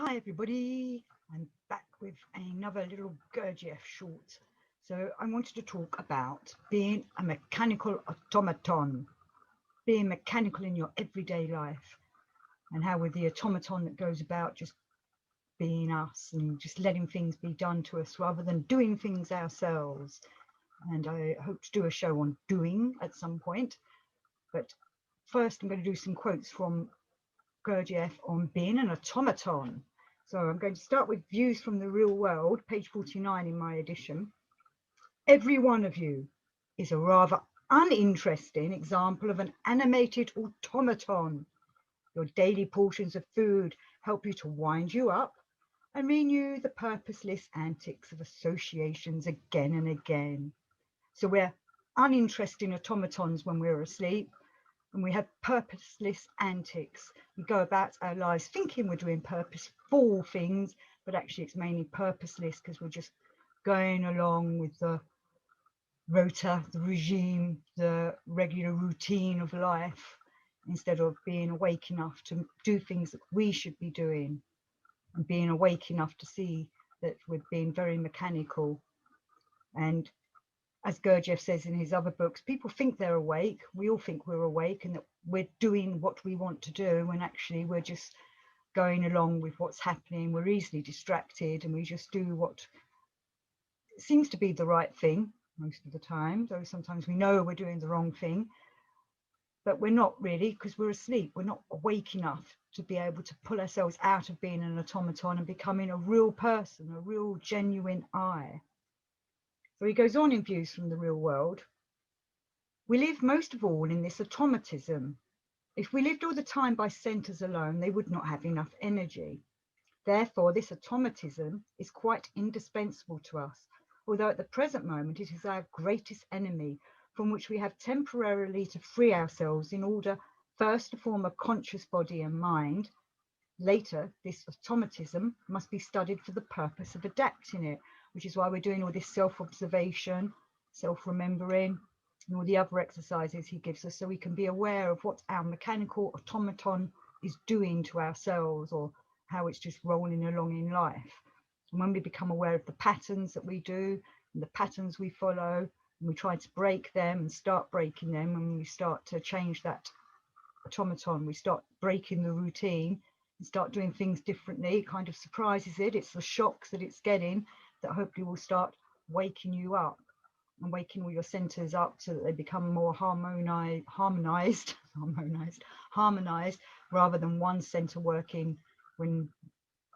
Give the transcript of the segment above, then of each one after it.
Hi everybody, I'm back with another little Gurdjieff short. So I wanted to talk about being a mechanical automaton, being mechanical in your everyday life, and how with the automaton that goes about just being us and just letting things be done to us rather than doing things ourselves. And I hope to do a show on doing at some point. But first I'm going to do some quotes from Gurdjieff on being an automaton. So I'm going to start with views from the real world, page 49 in my edition. Every one of you is a rather uninteresting example of an animated automaton. Your daily portions of food help you to wind you up and renew the purposeless antics of associations again and again. So we're uninteresting automatons when we're asleep, and we have purposeless antics. We go about our lives thinking we're doing purposeful things, but actually it's mainly purposeless because we're just going along with the rota, the regime, the regular routine of life, instead of being awake enough to do things that we should be doing, and being awake enough to see that we're being very mechanical. And as Gurdjieff says in his other books, people think they're awake. We all think we're awake and that we're doing what we want to do, when actually we're just going along with what's happening. We're easily distracted and we just do what seems to be the right thing most of the time, though sometimes we know we're doing the wrong thing, but we're not really, because we're asleep. We're not awake enough to be able to pull ourselves out of being an automaton and becoming a real person, a real genuine I. So he goes on in views from the real world. We live most of all in this automatism. If we lived all the time by centres alone, they would not have enough energy. Therefore, this automatism is quite indispensable to us, although at the present moment it is our greatest enemy, from which we have temporarily to free ourselves in order first to form a conscious body and mind. Later, this automatism must be studied for the purpose of adapting it, which is why we're doing all this self-observation, self-remembering, and all the other exercises he gives us, so we can be aware of what our mechanical automaton is doing to ourselves, or how it's just rolling along in life. And when we become aware of the patterns that we do and the patterns we follow, and we try to break them and start breaking them, and we start to change that automaton, we start breaking the routine and start doing things differently. It kind of surprises it. It's the shocks that it's getting that hopefully will start waking you up and waking all your centers up, so that they become more harmonized, rather than one center working when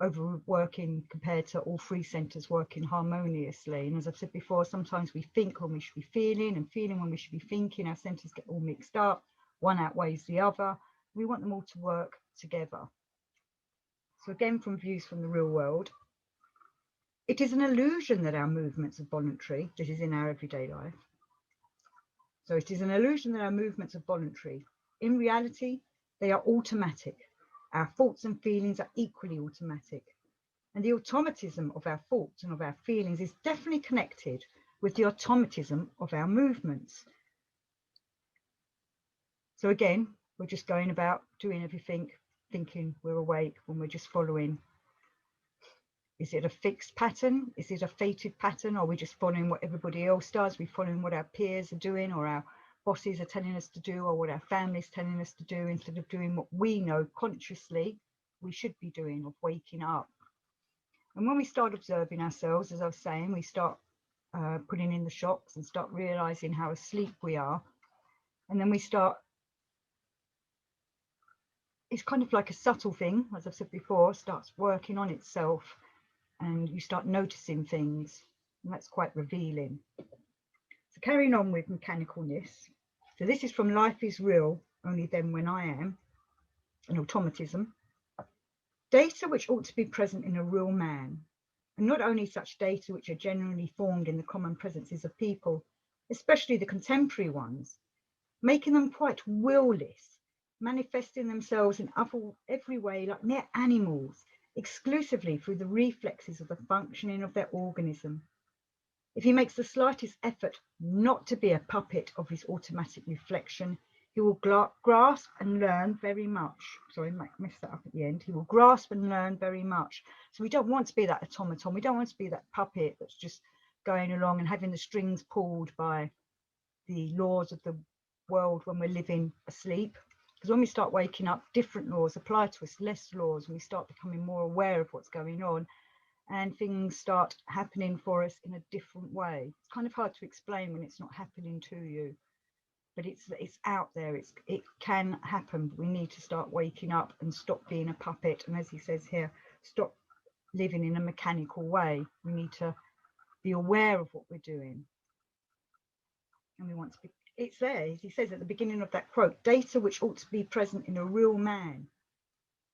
overworking compared to all three centers working harmoniously. And as I've said before, sometimes we think when we should be feeling, and feeling when we should be thinking. Our centers get all mixed up. One outweighs the other. We want them all to work together. So again, from views from the real world, it is an illusion that our movements are voluntary, that is in our everyday life. So it is an illusion that our movements are voluntary. In reality, they are automatic. Our thoughts and feelings are equally automatic. And the automatism of our thoughts and of our feelings is definitely connected with the automatism of our movements. So again, we're just going about doing everything, thinking we're awake, when we're just following. Is it a fixed pattern? Is it a fated pattern? Or are we just following what everybody else does? We're following what our peers are doing, or our bosses are telling us to do, or what our family's telling us to do, instead of doing what we know consciously we should be doing, of waking up. And when we start observing ourselves, as I was saying, we start putting in the shocks and start realizing how asleep we are. And then we start, it's kind of like a subtle thing, as I've said before, starts working on itself, and you start noticing things, and that's quite revealing. So carrying on with mechanicalness. So this is from Life is Real, Only Then When I Am, an automatism. Data which ought to be present in a real man, and not only such data which are generally formed in the common presences of people, especially the contemporary ones, making them quite will-less, manifesting themselves in every way like mere animals, exclusively through the reflexes of the functioning of their organism. If he makes the slightest effort not to be a puppet of his automatic reflection, He will grasp and learn very much. Sorry, I messed that up at the end. He will grasp and learn very much. So we don't want to be that automaton. We don't want to be that puppet that's just going along and having the strings pulled by the laws of the world when we're living asleep. Because when we start waking up, different laws apply to us, less laws, and we start becoming more aware of what's going on, and things start happening for us in a different way. It's kind of hard to explain when it's not happening to you, but it's out there. It can happen. We need to start waking up and stop being a puppet, and as he says here, stop living in a mechanical way. We need to be aware of what we're doing, and we want to be, it's there, as he says at the beginning of that quote, data which ought to be present in a real man.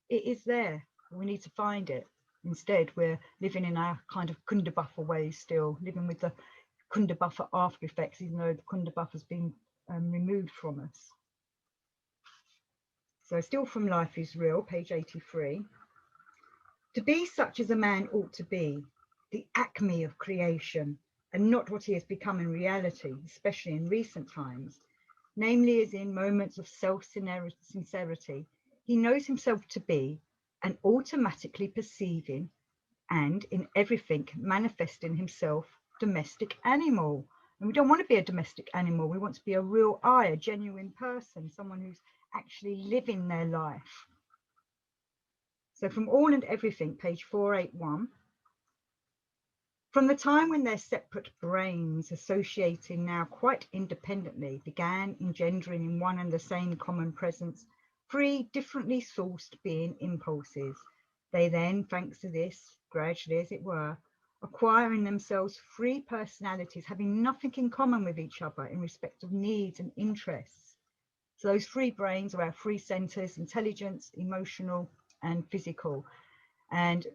It is there. We need to find it. Instead, we're living in our kind of Kundabuffer way still, living with the Kundabuffer after effects, even though the Kundabuffer has been removed from us. So still from Life is Real, page 83. To be such as a man ought to be, the acme of creation, and not what he has become in reality, especially in recent times, namely as in moments of self-sincerity, he knows himself to be an automatically perceiving and in everything manifesting himself domestic animal. And we don't want to be a domestic animal. We want to be a real I, a genuine person, someone who's actually living their life. So from All and Everything, page 481. From the time when their separate brains, associating now quite independently, began engendering in one and the same common presence 3 differently sourced being impulses, they then, thanks to this, gradually as it were, acquiring themselves 3 personalities having nothing in common with each other in respect of needs and interests. So those 3 brains are our 3 centers: intelligence, emotional, and physical. And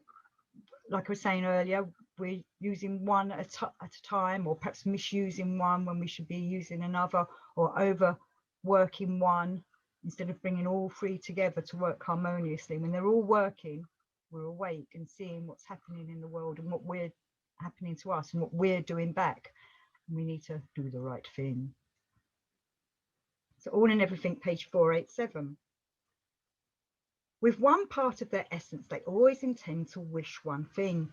like I was saying earlier, we're using one at a time, or perhaps misusing one when we should be using another, or overworking one instead of bringing all 3 together to work harmoniously. When they're all working, we're awake and seeing what's happening in the world and what we're happening to us and what we're doing back. And we need to do the right thing. So All and Everything, page 487. With one part of their essence, they always intend to wish one thing.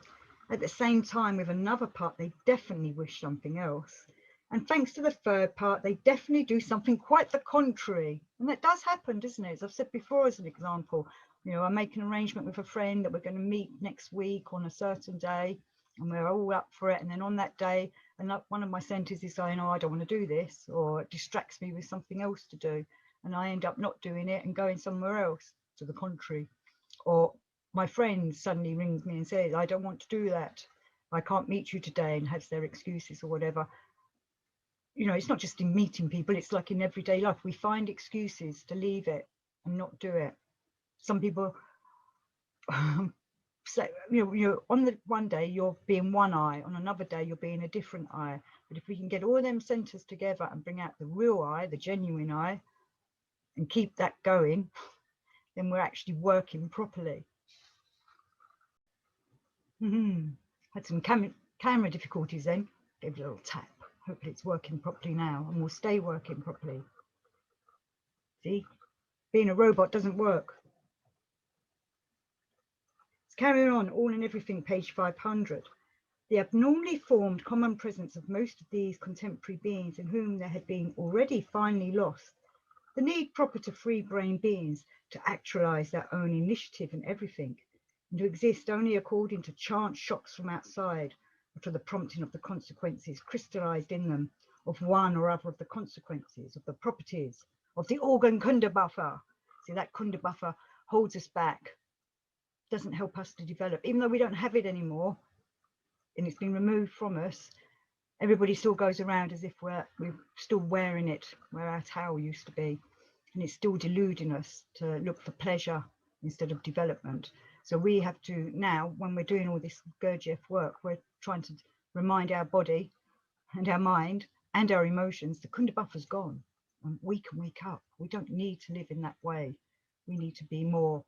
At the same time, with another part, they definitely wish something else. And thanks to the third part, they definitely do something quite the contrary. And that does happen, doesn't it? As I've said before, as an example, you know, I make an arrangement with a friend that we're going to meet next week on a certain day, and we're all up for it. And then on that day, and one of my centers is saying, oh, I don't want to do this, or it distracts me with something else to do. And I end up not doing it and going somewhere else to the contrary. Or my friend suddenly rings me and says, I don't want to do that, I can't meet you today, and has their excuses or whatever. You know, it's not just in meeting people, it's like in everyday life. We find excuses to leave it and not do it. Some people say, you know, on the one day you're being one eye, on another day you're being a different eye. But if we can get all of them centers together and bring out the real I, the genuine I, and keep that going, then we're actually working properly. Had some camera difficulties then. Gave it a little tap. Hopefully it's working properly now and will stay working properly. See, being a robot doesn't work. Let's carry on. All and Everything, page 500. The abnormally formed common presence of most of these contemporary beings in whom there had been already finally lost the need proper to free-brain beings to actualize their own initiative in everything, and to exist only according to chance shocks from outside, or to the prompting of the consequences crystallized in them of one or other of the consequences, of the properties, of the organ Kundabuffer. See, that Kundabuffer holds us back, doesn't help us to develop, even though we don't have it anymore, and it's been removed from us. Everybody still goes around as if we're still wearing it where our towel used to be, and it's still deluding us to look for pleasure instead of development. So we have to now, when we're doing all this Gurdjieff work, we're trying to remind our body and our mind and our emotions the Kundabuffer's gone, and we can wake up. We don't need to live in that way. We need to be more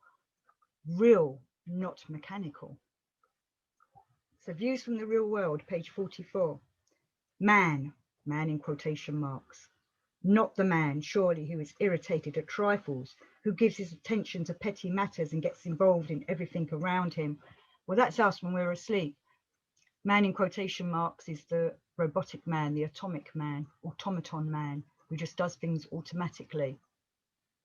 real, not mechanical. So Views from the Real World, page 44. Man in quotation marks. Not the man, surely, who is irritated at trifles, who gives his attention to petty matters and gets involved in everything around him. Well, that's us when we're asleep. Man in quotation marks is the robotic man, the atomic man, automaton man, who just does things automatically.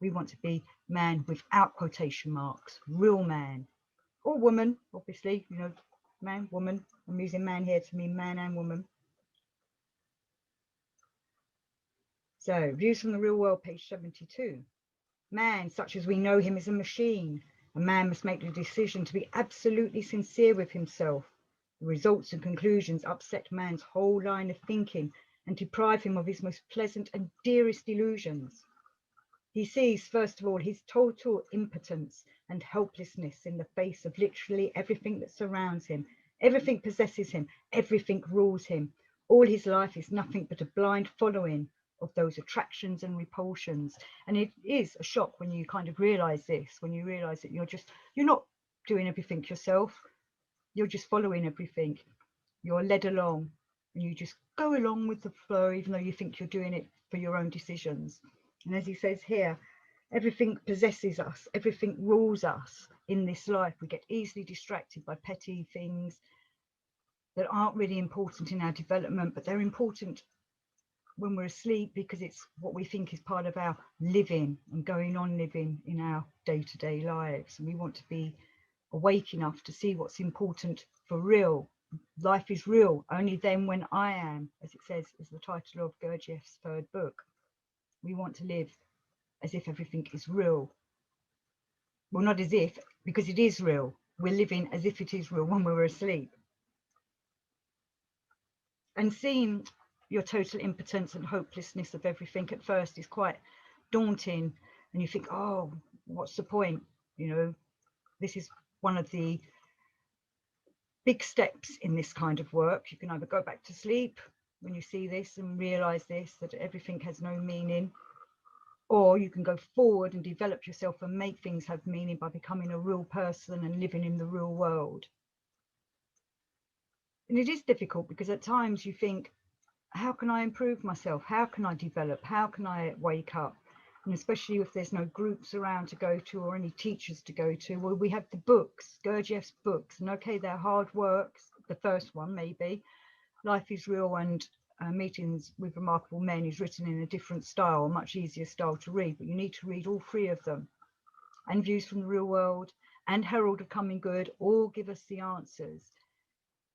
We want to be man without quotation marks, real man, or woman, obviously, you know, man, woman. I'm using man here to mean man and woman. So, views from the real world, page 72. Man, such as we know him, is a machine. A man must make the decision to be absolutely sincere with himself. The results and conclusions upset man's whole line of thinking and deprive him of his most pleasant and dearest illusions. He sees, first of all, his total impotence and helplessness in the face of literally everything that surrounds him. Everything possesses him, everything rules him. All his life is nothing but a blind following of those attractions and repulsions. And it is a shock when you kind of realize this, when you realize that you're not doing everything yourself, you're just following everything. You're led along and you just go along with the flow, even though you think you're doing it for your own decisions. And as he says here, everything possesses us, everything rules us in this life. We get easily distracted by petty things that aren't really important in our development, but they're important when we're asleep because it's what we think is part of our living and going on living in our day-to-day lives. And we want to be awake enough to see what's important for real. Life is real only then when I am, as it says, is the title of Gurdjieff's third book. We want to live as if everything is real. Well, not as if, because it is real. We're living as if it is real when we're asleep. And seeing your total impotence and hopelessness of everything at first is quite daunting. And you think, oh, what's the point? You know, this is one of the big steps in this kind of work. You can either go back to sleep when you see this and realize this, that everything has no meaning, or you can go forward and develop yourself and make things have meaning by becoming a real person and living in the real world. And it is difficult because at times you think, how can I improve myself? How can I develop? How can I wake up? And especially if there's no groups around to go to or any teachers to go to, well, we have the books, Gurdjieff's books, and okay, they're hard works. The first one, maybe, Life is Real and Meetings with Remarkable Men, is written in a different style, a much easier style to read, but you need to read all three of them. And Views from the Real World and Herald of Coming Good all give us the answers.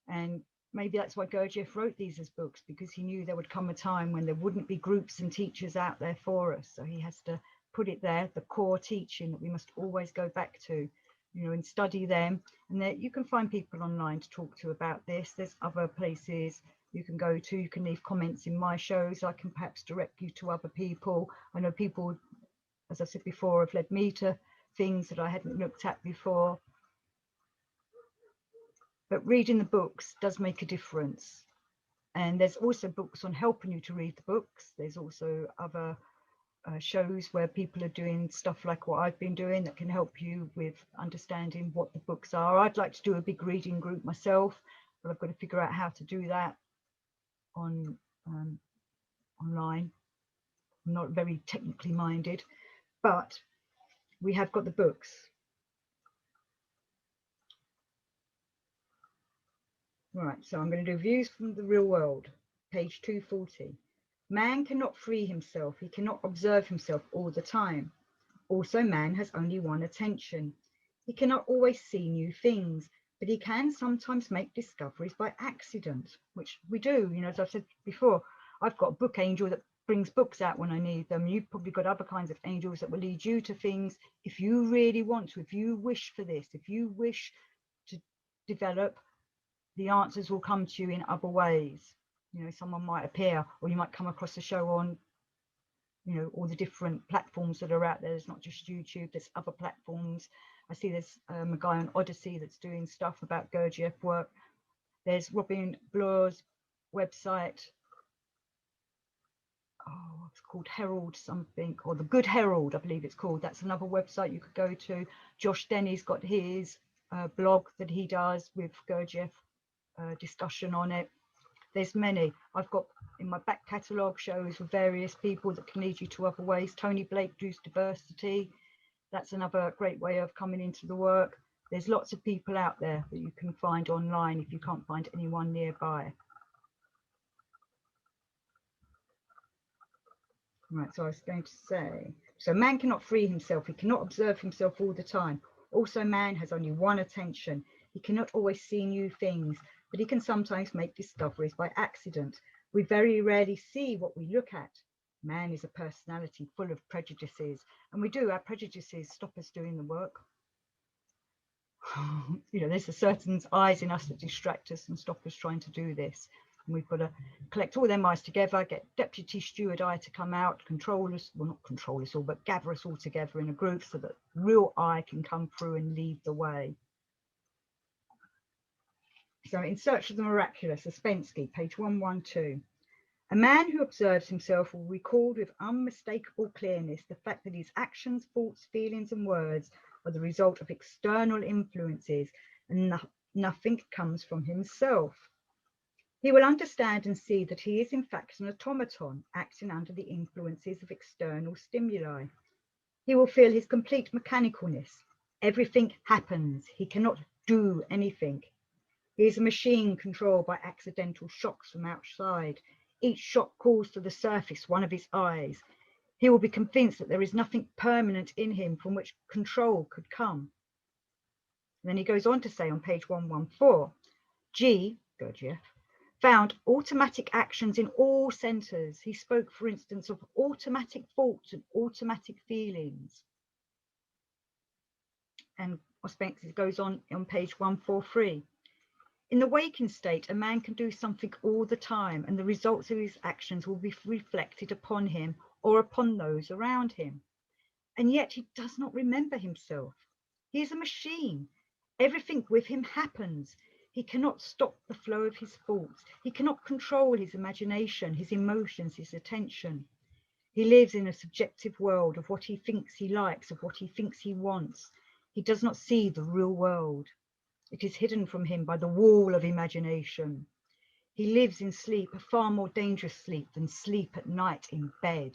And maybe that's why Gurdjieff wrote these as books, because he knew there would come a time when there wouldn't be groups and teachers out there for us. So he has to put it there, the core teaching that we must always go back to, you know, and study them. And that you can find people online to talk to about this. There's other places you can go to. You can leave comments in my shows. I can perhaps direct you to other people. I know people, as I said before, have led me to things that I hadn't looked at before. But reading the books does make a difference. And there's also books on helping you to read the books. There's also other shows where people are doing stuff like what I've been doing that can help you with understanding what the books are. I'd like to do a big reading group myself, but I've got to figure out how to do that on online. I'm not very technically minded, but we have got the books. Right, so I'm going to do Views from the Real World, page 240. Man cannot free himself. He cannot observe himself all the time. Also, man has only one attention. He cannot always see new things, but he can sometimes make discoveries by accident, which we do. You know, as I've said before, I've got a book angel that brings books out when I need them. You've probably got other kinds of angels that will lead you to things if you really want to, if you wish for this, if you wish to develop. The answers will come to you in other ways. You know, someone might appear, or you might come across a show on, you know, all the different platforms that are out there. There's not just YouTube, there's other platforms. I see there's a guy on Odyssey that's doing stuff about Gurdjieff work. There's Robin Bloor's website. Oh, it's called Herald something, or the Good Herald, I believe it's called. That's another website you could go to. Josh Denny's got his blog that he does with Gurdjieff. Discussion on it. There's many. I've got in my back catalogue shows with various people that can lead you to other ways. Tony Blake does diversity. That's another great way of coming into the work. There's lots of people out there that you can find online if you can't find anyone nearby. Right, so I was going to say, so man cannot free himself. He cannot observe himself all the time. Also, man has only one attention. He cannot always see new things, but he can sometimes make discoveries by accident. We very rarely see what we look at. Man is a personality full of prejudices, and our prejudices stop us doing the work. You know, there's a certain eyes in us that distract us and stop us trying to do this. And we've got to collect all them eyes together, get deputy steward eye to come out, control us, well, not control us all, but gather us all together in a group so that real eye can come through and lead the way. So, In Search of the Miraculous, Ouspensky, page 112. A man who observes himself will recall with unmistakable clearness the fact that his actions, thoughts, feelings, and words are the result of external influences, and nothing comes from himself. He will understand and see that he is in fact an automaton acting under the influences of external stimuli. He will feel his complete mechanicalness. Everything happens. He cannot do anything. He is a machine controlled by accidental shocks from outside. Each shock calls to the surface one of his eyes. He will be convinced that there is nothing permanent in him from which control could come. And then he goes on to say on page 114, Gurdjieff, found automatic actions in all centres. He spoke, for instance, of automatic thoughts and automatic feelings. And Ouspensky goes on page 143. In the waking state, a man can do something all the time, and the results of his actions will be reflected upon him or upon those around him. And yet he does not remember himself. He is a machine. Everything with him happens. He cannot stop the flow of his thoughts. He cannot control his imagination, his emotions, his attention. He lives in a subjective world of what he thinks he likes, of what he thinks he wants. He does not see the real world. It is hidden from him by the wall of imagination. He lives in sleep, a far more dangerous sleep than sleep at night in bed.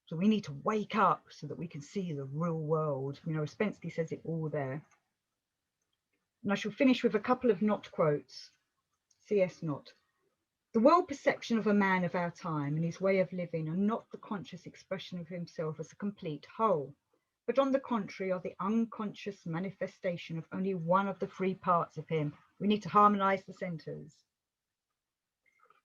So we need to wake up so that we can see the real world. You know, Ouspensky says it all there. And I shall finish with a couple of Knott quotes. C.S. Knott. The world perception of a man of our time and his way of living are not the conscious expression of himself as a complete whole, but on the contrary are the unconscious manifestation of only one of the three parts of him. We need to harmonize the centers.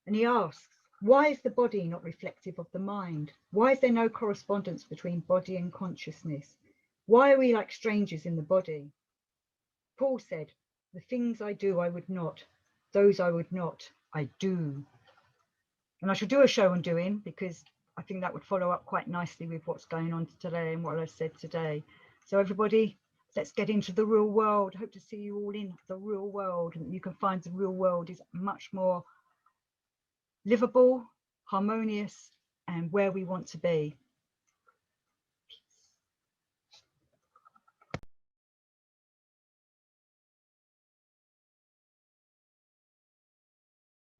And he asks, why is the body not reflective of the mind? Why is there no correspondence between body and consciousness? Why are we like strangers in the body? Paul said, the things I do, I would not. Those I would not, I do. And I shall do a show on doing, because I think that would follow up quite nicely with what's going on today and what I said today. So everybody, let's get into the real world. I hope to see you all in the real world, and you can find the real world is much more livable, harmonious, and where we want to be.